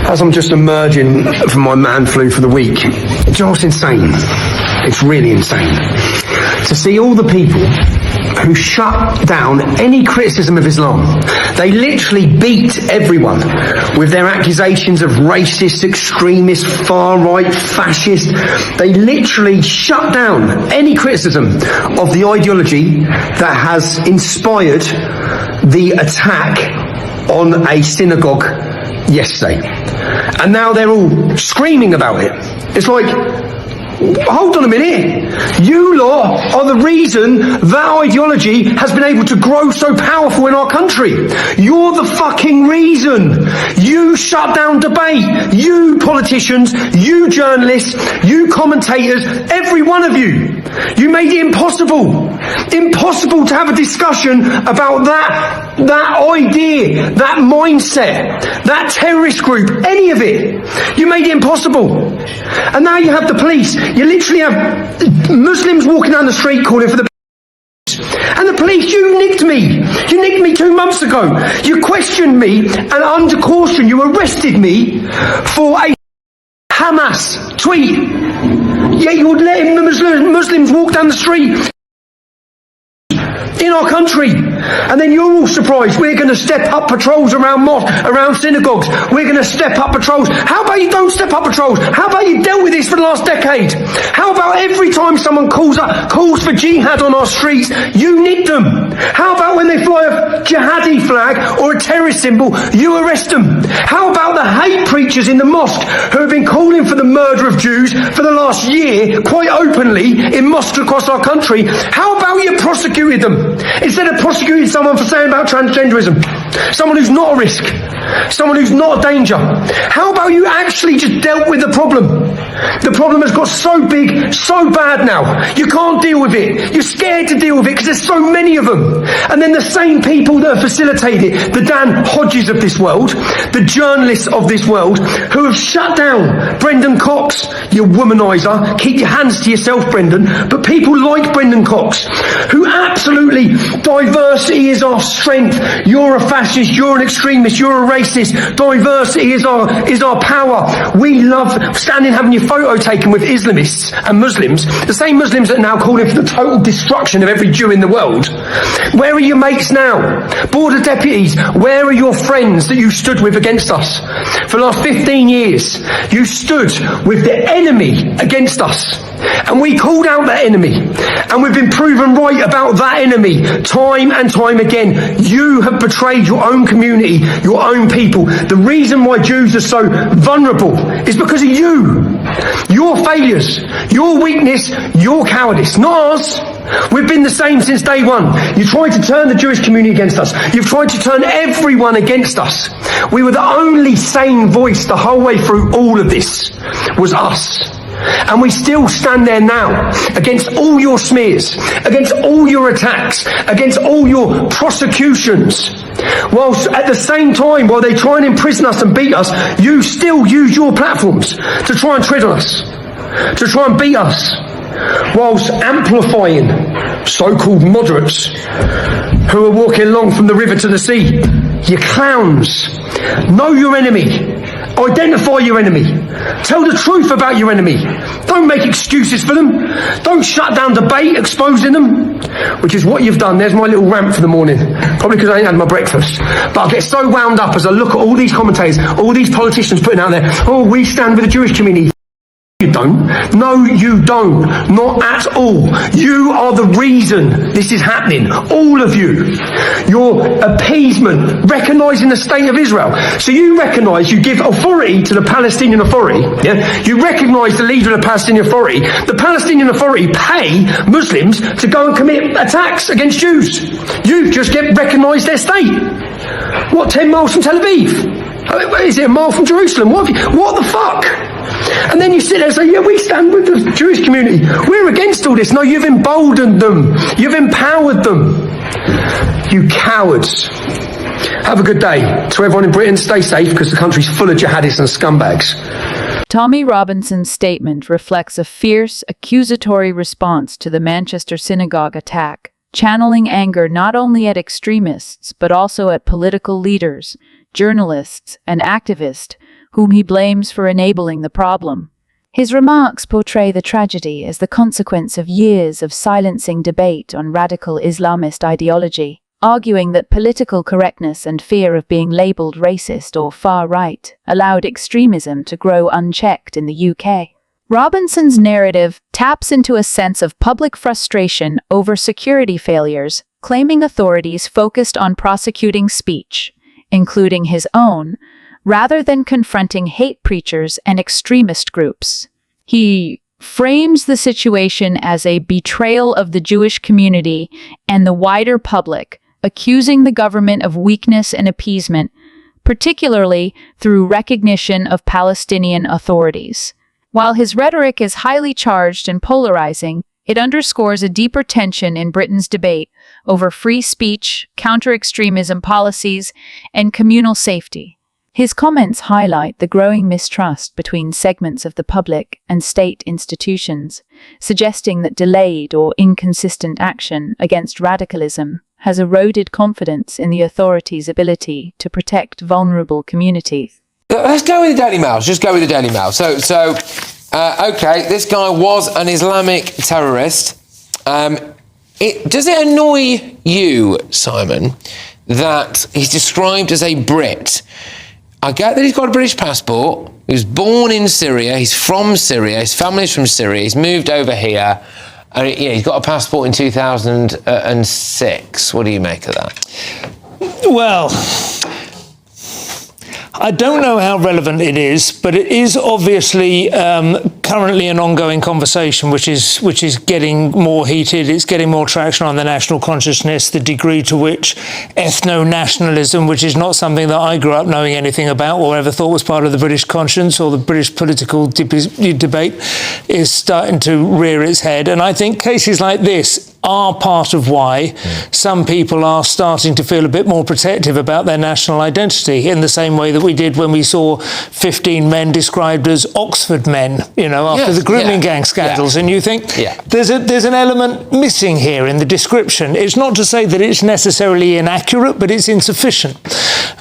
as I'm just emerging from my man flu for the week, just insane. It's really insane to see all the people who shut down any criticism of Islam. They literally beat everyone with their accusations of racist, extremist, far-right, fascist. They literally shut down any criticism of the ideology that has inspired the attack on a synagogue yesterday. And now they're all screaming about it. It's like, hold on a minute. You lot are the reason that ideology has been able to grow so powerful in our country. You're the fucking reason. You shut down debate. You politicians, you journalists, you commentators, every one of you. You made it impossible to have a discussion about that idea, that mindset, that terrorist group, any of it. You made it impossible. And now you have the police. You literally have Muslims walking down the street calling for the and the police, you nicked me. You nicked me 2 months ago. You questioned me, and under caution you arrested me for a Hamas tweet. Yet you would let Muslims walk down the street in our country, and then you're all surprised we're going to step up patrols around synagogues. We're going to step up patrols. How about you don't step up patrols? How about you dealt with this for the last decade? How about every time someone calls for jihad on our streets, you nick them? How about when they fly a jihadi flag or a terrorist symbol, you arrest them? How about the hate preachers in the mosque who have been calling for the murder of Jews for the last year, quite openly, in mosques across our country? How about you prosecuted them instead of prosecuting someone for saying about transgenderism, someone who's not a risk, someone who's not a danger? How about you actually just dealt with the problem? The problem has got so big, so bad now, you can't deal with it. You're scared to deal with it because there's so many of them. And then the same people that have facilitated it, the Dan Hodges of this world, the journalists of this world, who have shut down Brendan Cox, you womaniser. Keep your hands to yourself, Brendan. But people like Brendan Cox, who absolutely, diversity is our strength. You're a fascist, you're an extremist, you're a racist. Diversity is our power. We love standing having your photo taken with Islamists and Muslims, the same Muslims that are now calling for the total destruction of every Jew in the world. Where are your mates now? Border deputies, where are your friends that you stood with against us? For the last 15 years, you stood with the enemy against us. And we called out that enemy. And we've been proven right about that enemy time and time again. You have betrayed your own community, your own people. The reason why Jews are so vulnerable is because of you. Your failures, your weakness, your cowardice, not ours. We've been the same since day one. You tried to turn the Jewish community against us. You've tried to turn everyone against us. We were the only sane voice the whole way through all of this, was us. And we still stand there now against all your smears, against all your attacks, against all your prosecutions. Whilst at the same time, while they try and imprison us and beat us, you still use your platforms to try and tread on us, to try and beat us, whilst amplifying so-called moderates who are walking along from the river to the sea. You clowns. Know your enemy. Identify your enemy. Tell the truth about your enemy. Don't make excuses for them. Don't shut down debate, exposing them, which is what you've done. There's my little rant for the morning. Probably because I ain't had my breakfast. But I get so wound up as I look at all these commentators, all these politicians putting out there, oh, we stand with the Jewish community. You don't. No, you don't. Not at all. You are the reason this is happening. All of you. Your appeasement, recognising the state of Israel. So you recognise, you give authority to the Palestinian Authority. Yeah? You recognise the leader of the Palestinian Authority. The Palestinian Authority pay Muslims to go and commit attacks against Jews. You just get recognised their state. What, 10 miles from Tel Aviv? Is it a mile from Jerusalem? What the fuck? And then you sit there and say, yeah, we stand with the Jewish community. We're against all this. No, you've emboldened them. You've empowered them. You cowards. Have a good day. To everyone in Britain, stay safe because the country's full of jihadists and scumbags. Tommy Robinson's statement reflects a fierce, accusatory response to the Manchester Synagogue attack, channeling anger not only at extremists but also at political leaders, journalists, and activists whom he blames for enabling the problem. His remarks portray the tragedy as the consequence of years of silencing debate on radical Islamist ideology, arguing that political correctness and fear of being labelled racist or far-right allowed extremism to grow unchecked in the UK. Robinson's narrative taps into a sense of public frustration over security failures, claiming authorities focused on prosecuting speech, including his own, rather than confronting hate preachers and extremist groups. He frames the situation as a betrayal of the Jewish community and the wider public, accusing the government of weakness and appeasement, particularly through recognition of Palestinian authorities. While his rhetoric is highly charged and polarizing, it underscores a deeper tension in Britain's debate over free speech, counter-extremism policies, and communal safety. His comments highlight the growing mistrust between segments of the public and state institutions, suggesting that delayed or inconsistent action against radicalism has eroded confidence in the authorities' ability to protect vulnerable communities. Let's go with the Daily Mail. Just go with the Daily Mail. Okay, this guy was an Islamic terrorist. Does it annoy you, Simon, that he's described as a Brit? I get that he's got a British passport. He was born in Syria. He's from Syria. His family's from Syria. He's moved over here. He's got a passport in 2006. What do you make of that? Well, I don't know how relevant it is, but it is obviously currently an ongoing conversation which is getting more heated. It's getting more traction on the national consciousness, the degree to which ethno-nationalism, which is not something that I grew up knowing anything about or ever thought was part of the British conscience or the British political debate, is starting to rear its head. And I think cases like this are part of why some people are starting to feel a bit more protective about their national identity, in the same way that we did when we saw 15 men described as Oxford men, after the grooming gang scandals. And you think there's an element missing here in the description. It's not to say that it's necessarily inaccurate, but it's insufficient.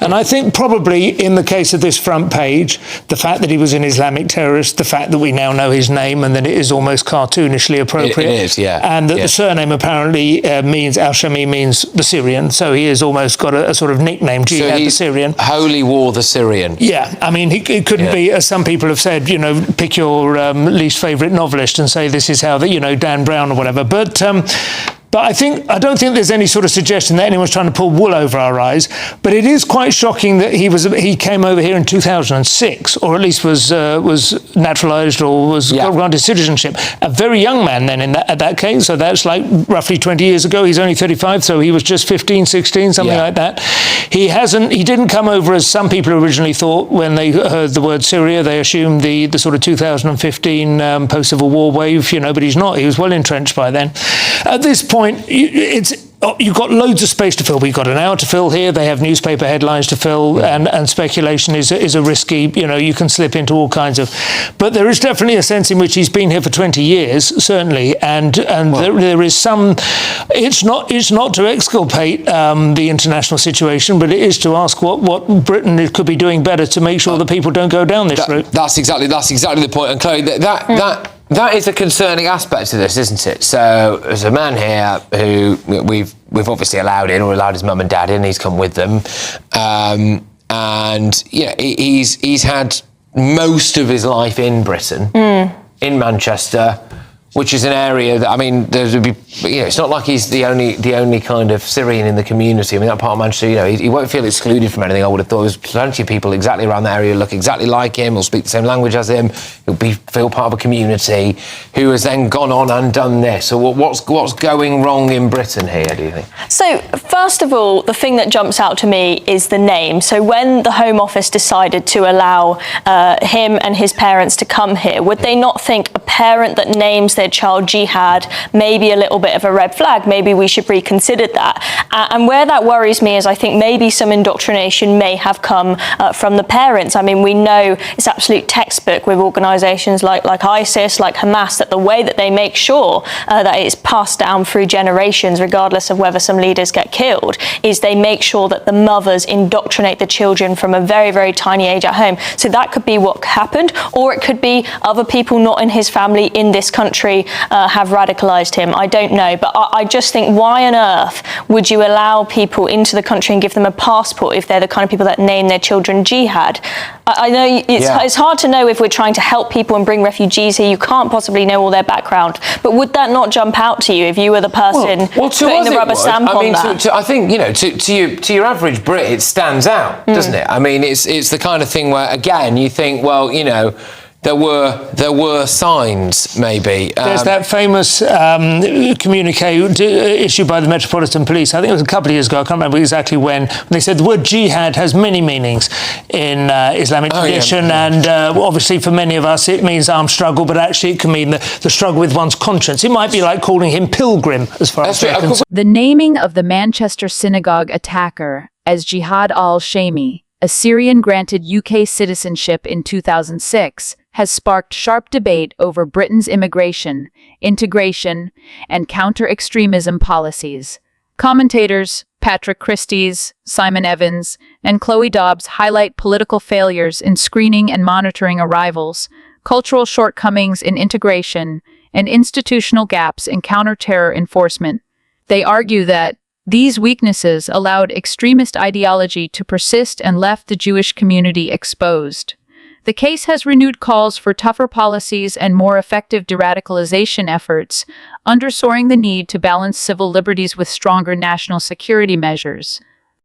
And I think probably in the case of this front page, the fact that he was an Islamic terrorist, the fact that we now know his name and that it is almost cartoonishly appropriate, it is, and that the surname apparently Al-Shami means the Syrian, so he has almost got a sort of nickname, Jihad the Syrian. Holy War the Syrian. Yeah, I mean, it couldn't be, as some people have said, pick your least favourite novelist and say this is how Dan Brown or whatever. But I don't think there's any sort of suggestion that anyone's trying to pull wool over our eyes. But it is quite shocking that he came over here in 2006, or at least was naturalised or was granted citizenship. A very young man then at that case. So that's like roughly 20 years ago. He's only 35, so he was just 15, 16, something like that. He didn't come over as some people originally thought when they heard the word Syria. They assumed the sort of 2015 post-Civil War wave, but he's not. He was well entrenched by then. At this point, you've got loads of space to fill. We've got an hour to fill here. They have newspaper headlines to fill, and speculation is a risky. You can slip into all kinds of. But there is definitely a sense in which he's been here for 20 years, certainly, and there is some. It's not to exculpate the international situation, but it is to ask what Britain could be doing better to make sure that people don't go down this route. That's exactly the point. And Chloe, that is a concerning aspect of this, isn't it? So there's a man here who we've obviously allowed his mum and dad in. He's come with them, and he's had most of his life in Britain, in Manchester, which is an area that, it's not like he's the only kind of Syrian in the community. I mean, that part of Manchester, he won't feel excluded from anything. I would have thought there's plenty of people exactly around that area who look exactly like him, will speak the same language as him, who'll feel part of a community, who has then gone on and done this. So what's going wrong in Britain here, do you think? So, first of all, the thing that jumps out to me is the name. So when the Home Office decided to allow him and his parents to come here, would they not think a parent that names their child Jihad may be a little bit of a red flag? Maybe we should reconsider that. And where that worries me is I think maybe some indoctrination may have come from the parents. I mean, we know it's absolute textbook with organisations like ISIS, like Hamas, that the way that they make sure that it's passed down through generations, regardless of whether some leaders get killed is they make sure that the mothers indoctrinate the children from a very, very tiny age at home. So that could be what happened, or it could be other people not in his family in this country have radicalized him. I don't know, but I just think, why on earth would you allow people into the country and give them a passport if they're the kind of people that name their children jihad? I know it's hard to know if we're trying to help people and bring refugees here. You can't possibly know all their background, but would that not jump out to you if you were the person putting the rubber stamp on that? I think, you know, to your average Brit, it stands out, doesn't it? I mean, it's the kind of thing where, again, you think, well, you know, there were signs, maybe. There's that famous communique issued by the Metropolitan Police. I think it was a couple of years ago. I can't remember exactly when. They said the word jihad has many meanings in Islamic tradition, and obviously for many of us it means armed struggle, but actually it can mean the struggle with one's conscience. It might be like calling him pilgrim, as far as I'm concerned. The naming of the Manchester Synagogue attacker as Jihad al-Shami, a Syrian granted UK citizenship in 2006, has sparked sharp debate over Britain's immigration, integration, and counter-extremism policies. Commentators Patrick Christys, Simon Evans, and Chloe Dobbs highlight political failures in screening and monitoring arrivals, cultural shortcomings in integration, and institutional gaps in counter-terror enforcement. They argue that these weaknesses allowed extremist ideology to persist and left the Jewish community exposed. The case has renewed calls for tougher policies and more effective de-radicalization efforts, underscoring the need to balance civil liberties with stronger national security measures.